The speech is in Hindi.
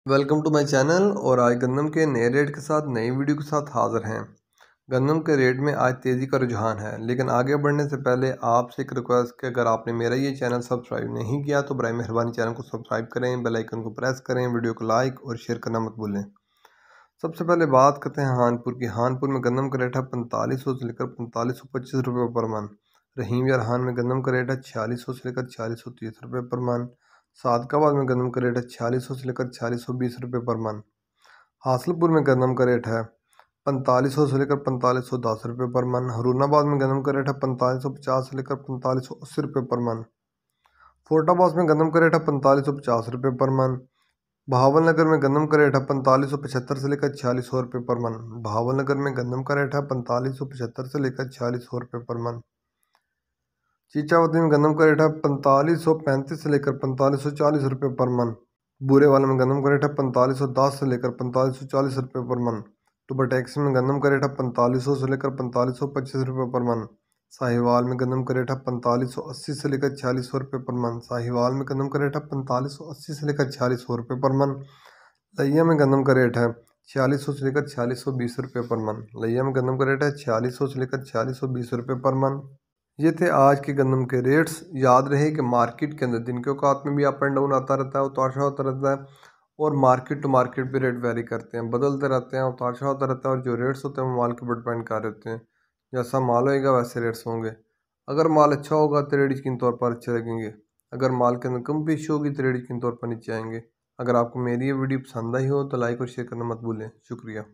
Welcome to my channel. और आज गंदम के नए रेट के साथ नई वीडियो के साथ हाज़िर हैं। गंदम के रेट में आज तेज़ी का रुझान है, लेकिन आगे बढ़ने से पहले आपसे एक रिक्वेस्ट कि अगर आपने मेरा ये चैनल सब्सक्राइब नहीं किया तो बराए मेहरबानी चैनल को सब्सक्राइब करें, बेल आइकन को प्रेस करें, वीडियो को लाइक और शेयर करना मत भूलें। सबसे पहले बात करते हैं हानपुर की। हानपुर में गंदम का रेट है 4500 से लेकर 4525 रुपये पर मन। रहीम यार हान में गंदम का रेट है 4600 से लेकर 4630 रुपये पर मन। सादकाबाद में गंदम का रेट है 4600 से लेकर 4620 रुपये पर मन। हासलपुर में गंदम का रेट है 4500 से लेकर 4510 रुपये पर मन। हरूनाबाद में गंदम का रेट है 4550 से लेकर 4580 रुपये पर मन। फोर्टाबाद में गंदम का रेट है 4550 रुपये पर मन। बहावलनगर में गंदम का रेट है 4575 से लेकर 4600 रुपये पर मन। बहावलनगर में गंदम का रेट है 4575 से लेकर 4600 रुपये पर मन। चीचावती में गंदम का रेट है 4535 से लेकर 4540 रुपये पर मन। बूरे वाले में गंदम का रेट है 4510 से लेकर 4540 रुपये पर मन। टुबर टैक्सी में गंदम का रेट है 4500 से लेकर 4525 रुपये पर मन। साहिवाल में गंदम का रेट है 4580 से लेकर 4600 रुपये पर मन। साहिवाल में गंदम का रेट है 4580 से लेकर 4600 रुपये पर मन। लैया में गंदम का रेट है 4600 से लेकर 4620 रुपये पर मन। लैया में गंदम का रेट है 4600 से लेकर 4620 रुपये पर मन। ये थे आज के गंदम के रेट्स। याद रहे कि मार्केट के अंदर दिन के औकात में भी अप एंड डाउन आता रहता है, उतार चढ़ाव होता रहता है, और मार्केट टू मार्केट भी रेट वेरी करते हैं, बदलते रहते हैं, उतार चढ़ाव होता रहता है। और जो रेट्स होते हैं वो माल के ऊपर डिपेंड कर रहते हैं। जैसा माल होएगा वैसे रेट्स होंगे। अगर माल अच्छा होगा तो रेट यकीन तौर पर अच्छे लगेंगे। अगर माल के अंदर कम पेश होगी तो रेट यकीन तौर पर नीचे आएंगे। अगर आपको मेरी ये वीडियो पसंद आई हो तो लाइक और शेयर करना मत भूलें। शुक्रिया।